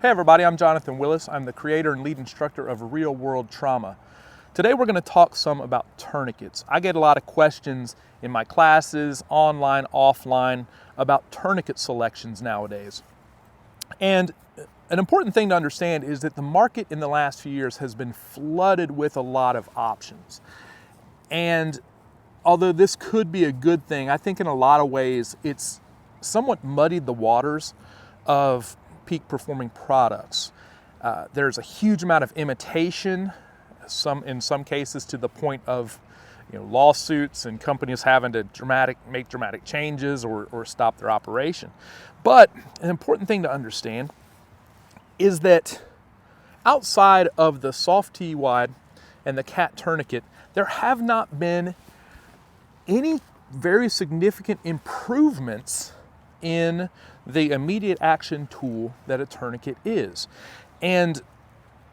Hey everybody, I'm Jonathan Willis. I'm the creator and lead instructor of Real World Trauma. Today we're going to talk some about tourniquets. I get a lot of questions in my classes, online, offline, about tourniquet selections nowadays. And an important thing to understand is that the market in the last few years has been flooded with a lot of options. And although this could be a good thing, I think in a lot of ways it's somewhat muddied the waters of peak performing products. There's a huge amount of imitation, in some cases to the point of lawsuits and companies having to make dramatic changes or stop their operation. But an important thing to understand is that outside of the soft T wide and the cat tourniquet, there have not been any very significant improvements in the immediate action tool that a tourniquet is. And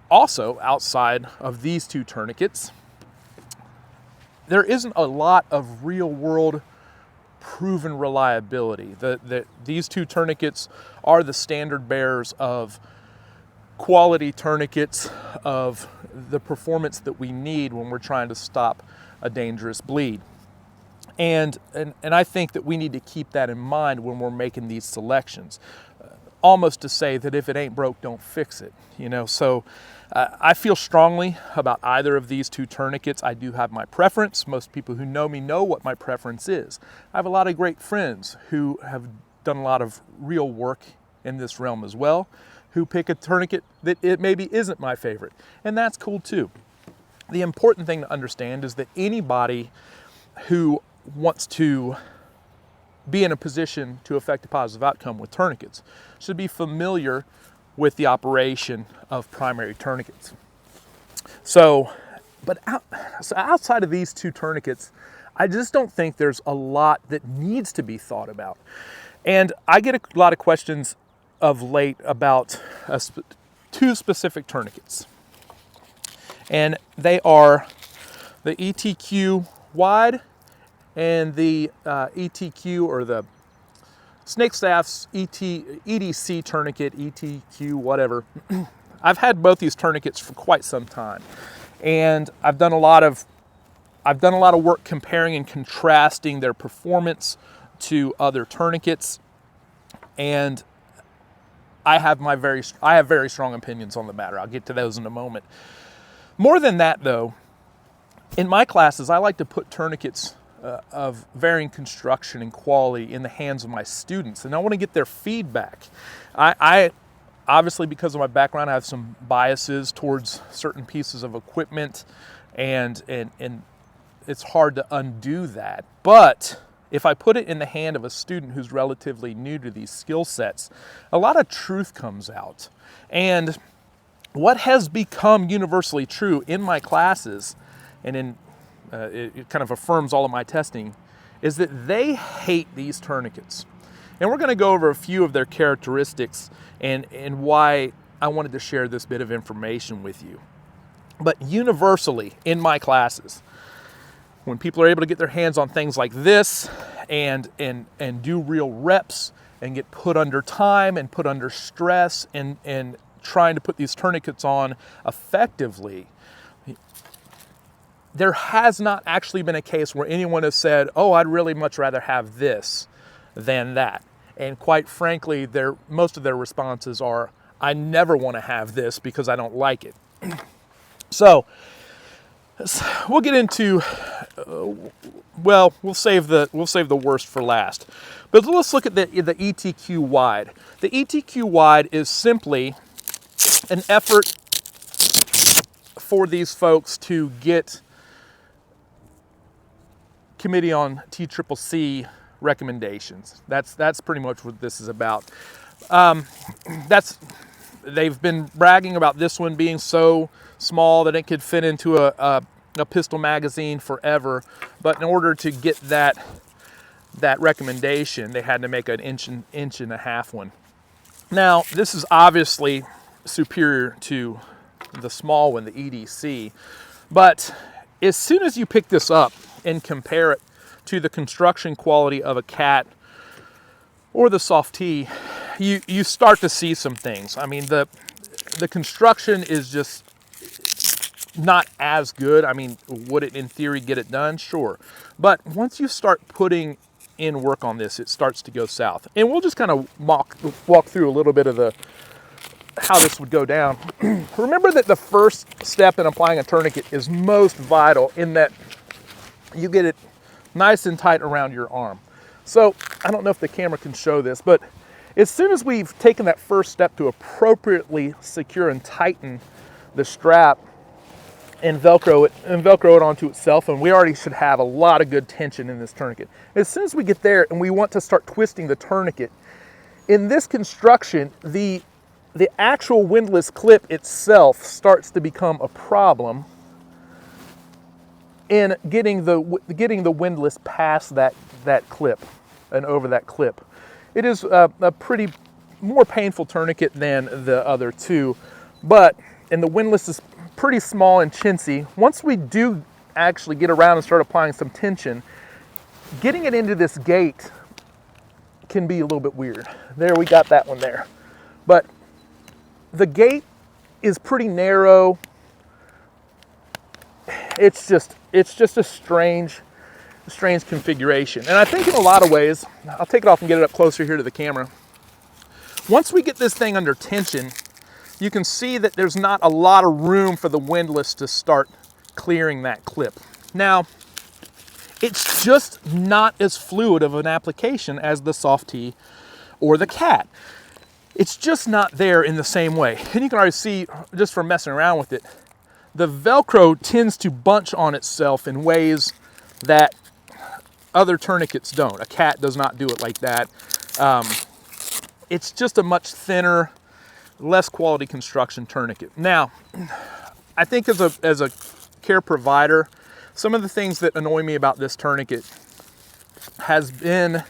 also, outside of these two tourniquets, there isn't a lot of real world proven reliability. These two tourniquets are the standard bearers of quality tourniquets, of the performance that we need when we're trying to stop a dangerous bleed. And I think that we need to keep that in mind when we're making these selections. Almost to say that if it ain't broke, don't fix it. So I feel strongly about either of these two tourniquets. I do have my preference. Most people who know me know what my preference is. I have a lot of great friends who have done a lot of real work in this realm as well, who pick a tourniquet that it maybe isn't my favorite. And that's cool too. The important thing to understand is that anybody who wants to be in a position to affect a positive outcome with tourniquets should be familiar with the operation of primary tourniquets. So outside of these two tourniquets, I just don't think there's a lot that needs to be thought about. And I get a lot of questions of late about two specific tourniquets. And they are the ETQ wide and the ETQ, or the Snakestaff's EDC tourniquet, ETQ, whatever. I've had both these tourniquets for quite some time, and I've done a lot of work comparing and contrasting their performance to other tourniquets, and I have very strong opinions on the matter. I'll get to those in a moment. More than that, though, in my classes, I like to put tourniquets of varying construction and quality in the hands of my students, and I want to get their feedback. I obviously, because of my background, I have some biases towards certain pieces of equipment, and it's hard to undo that. But if I put it in the hand of a student who's relatively new to these skill sets, a lot of truth comes out. And what has become universally true in my classes, and it kind of affirms all of my testing, is that they hate these tourniquets. And we're going to go over a few of their characteristics and why I wanted to share this bit of information with you. But universally in my classes, when people are able to get their hands on things like this and do real reps and get put under time and put under stress and trying to put these tourniquets on effectively, there has not actually been a case where anyone has said, oh, I'd really much rather have this than that. And quite frankly, most of their responses are, I never want to have this because I don't like it. So we'll get into, we'll save the worst for last. But let's look at the ETQ wide. The ETQ wide is simply an effort for these folks to get Committee on TCCC recommendations. That's pretty much what this is about. They've been bragging about this one being so small that it could fit into a pistol magazine forever. But in order to get that recommendation, they had to make an inch and a half one. Now, this is obviously superior to the small one, the EDC, but as soon as you pick this up and compare it to the construction quality of a cat or the soft T, you start to see some things. I mean, the construction is just not as good. I mean, would it in theory get it done? Sure. But once you start putting in work on this, it starts to go south. And we'll just kind of walk through a little bit of how this would go down. Remember that the first step in applying a tourniquet is most vital, in that you get it nice and tight around your arm. So I don't know if the camera can show this, but as soon as we've taken that first step to appropriately secure and tighten the strap and Velcro it onto itself, and we already should have a lot of good tension in this tourniquet. As soon as we get there and we want to start twisting the tourniquet, in this construction, the actual windlass clip itself starts to become a problem in getting the windlass past that clip and over that clip. It is a pretty more painful tourniquet than the other two, and the windlass is pretty small and chintzy. Once we do actually get around and start applying some tension, getting it into this gate can be a little bit weird. There, we got that one there. But the gate is pretty narrow. It's just a strange configuration. And I think in a lot of ways, I'll take it off and get it up closer here to the camera. Once we get this thing under tension, you can see that there's not a lot of room for the windlass to start clearing that clip. Now, it's just not as fluid of an application as the Soft T or the Cat. It's just not there in the same way. And you can already see, just from messing around with it, the Velcro tends to bunch on itself in ways that other tourniquets don't. A Cat does not do it like that. It's just a much thinner, less quality construction tourniquet. Now, I think as a care provider, some of the things that annoy me about this tourniquet has been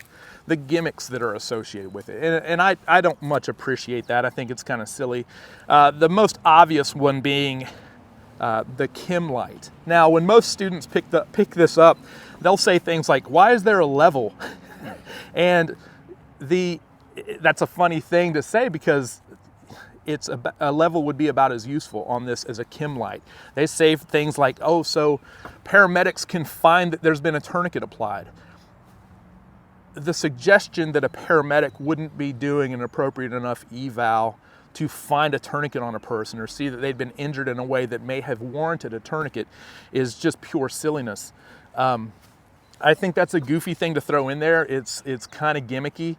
the gimmicks that are associated with it. And I don't much appreciate that. I think it's kind of silly. The most obvious one being the Kim light. Now, when most students pick this up, they'll say things like, "Why is there a level?" And that's a funny thing to say, because a level would be about as useful on this as a Kim light. They say things like, "Oh, so paramedics can find that there's been a tourniquet applied." The suggestion that a paramedic wouldn't be doing an appropriate enough eval to find a tourniquet on a person or see that they'd been injured in a way that may have warranted a tourniquet is just pure silliness. I think that's a goofy thing to throw in there. It's kind of gimmicky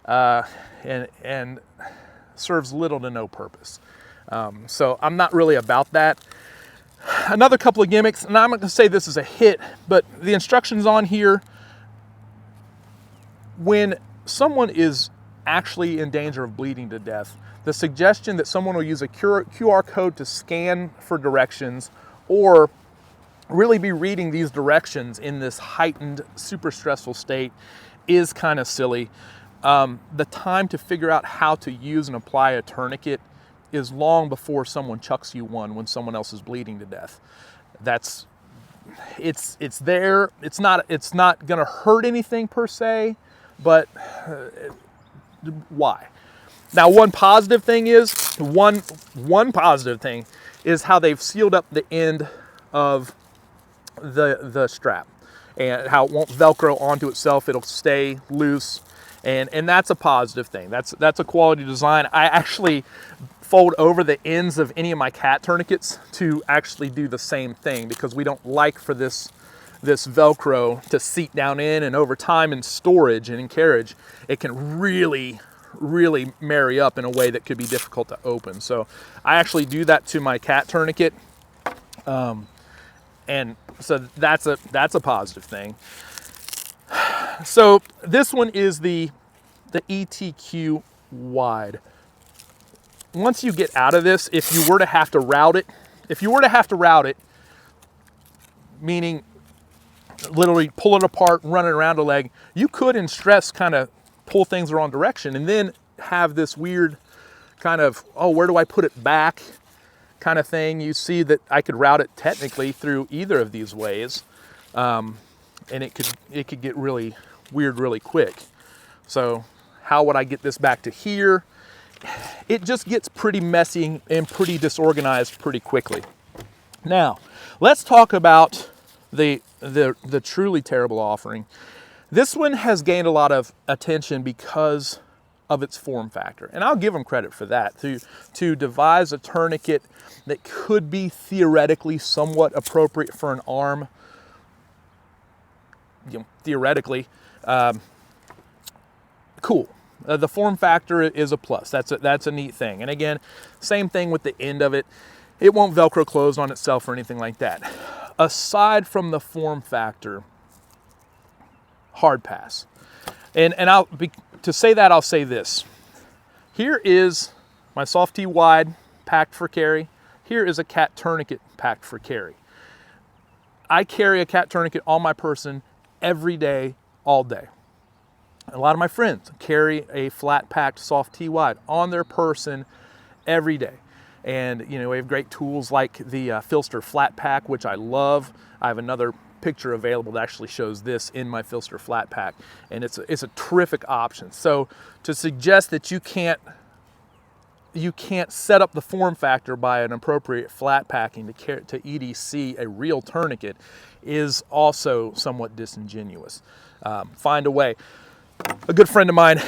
and serves little to no purpose. So I'm not really about that. Another couple of gimmicks, and I'm not going to say this is a hit, but the instructions on here, when someone is actually in danger of bleeding to death, the suggestion that someone will use a QR code to scan for directions, or really be reading these directions in this heightened, super stressful state, is kind of silly. The time to figure out how to use and apply a tourniquet is long before someone chucks you one when someone else is bleeding to death. It's there. It's not going to hurt anything per se, but why? Now, one positive thing is how they've sealed up the end of the strap, and how it won't Velcro onto itself. It'll stay loose, and that's a positive thing. That's a quality design. I actually fold over the ends of any of my Cat tourniquets to actually do the same thing, because we don't like for this Velcro to seat down in, and over time in storage and in carriage, it can really marry up in a way that could be difficult to open. So I actually do that to my Cat tourniquet, and so that's a positive thing. So this one is the ETQ wide. Once you get out of this, if you were to have to route it, meaning literally pull it apart, run it around a leg, you could in stress kind of pull things the wrong direction, and then have this weird kind of, oh, where do I put it back kind of thing. You see that I could route it technically through either of these ways, and it could get really weird really quick. So How would I get this back to here? It just gets pretty messy and pretty disorganized pretty quickly. Now, let's talk about the truly terrible offering. This one has gained a lot of attention because of its form factor, and I'll give them credit for that. To devise a tourniquet that could be theoretically somewhat appropriate for an arm, theoretically, cool. The form factor is a plus. That's a neat thing. And again, same thing with the end of it. It won't Velcro close on itself or anything like that. Aside from the form factor, hard pass. And to say that, I'll say this. Here is my soft T wide packed for carry. Here is a cat tourniquet packed for carry. I carry a cat tourniquet on my person every day, all day. A lot of my friends carry a flat packed soft T wide on their person every day. And we have great tools like the Filster flat pack, which I love. I have another picture available that actually shows this in my Filster flat pack, and it's a terrific option. So to suggest that you can't set up the form factor by an appropriate flat packing to EDC a real tourniquet is also somewhat disingenuous. Find a way. A good friend of mine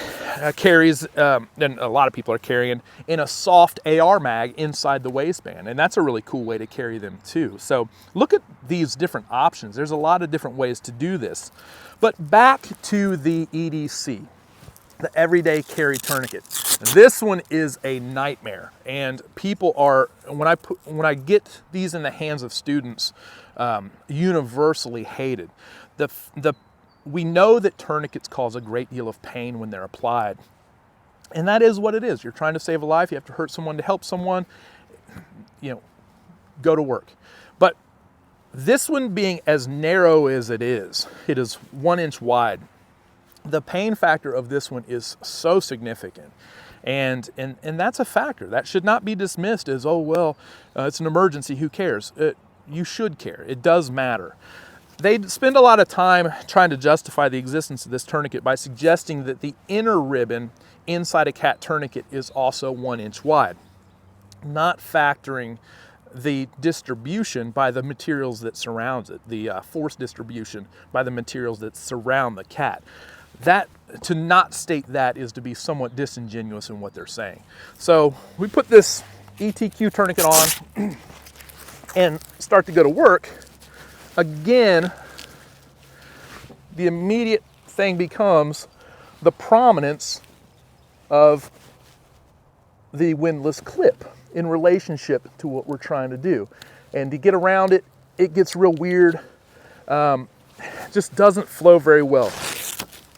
carries, and a lot of people are carrying, in a soft AR mag inside the waistband, and that's a really cool way to carry them too. So look at these different options. There's a lot of different ways to do this. But back to the EDC, the everyday carry tourniquet. This one is a nightmare, and people are, when I get these in the hands of students, universally hated. We know that tourniquets cause a great deal of pain when they're applied. And that is what it is. You're trying to save a life. You have to hurt someone to help someone. Go to work. But this one being as narrow as it is 1 inch wide. The pain factor of this one is so significant. And that's a factor. That should not be dismissed as, oh, well, it's an emergency, who cares? You should care. It does matter. They spend a lot of time trying to justify the existence of this tourniquet by suggesting that the inner ribbon inside a cat tourniquet is also 1 inch wide, not factoring the distribution by the materials that surrounds it, the force distribution by the materials that surround the cat. To not state that is to be somewhat disingenuous in what they're saying. So we put this ETQ tourniquet on and start to go to work. Again, the immediate thing becomes the prominence of the windlass clip in relationship to what we're trying to do. And to get around it, it gets real weird. Just doesn't flow very well.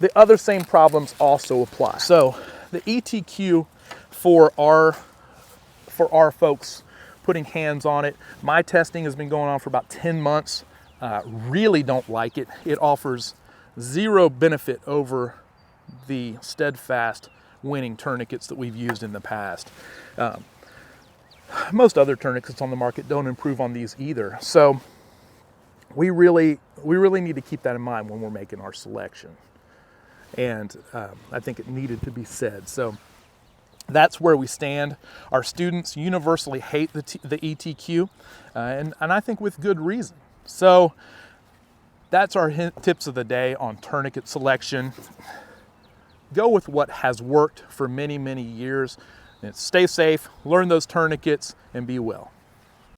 The other same problems also apply. So the ETQ for our folks putting hands on it, my testing has been going on for about 10 months. Really don't like it. It offers zero benefit over the steadfast winning tourniquets that we've used in the past. Most other tourniquets on the market don't improve on these either. So we really need to keep that in mind when we're making our selection. And I think it needed to be said. So that's where we stand. Our students universally hate the ETQ, and I think with good reason. So that's our tips of the day on tourniquet selection. Go with what has worked for many, many years. And stay safe, learn those tourniquets, and be well.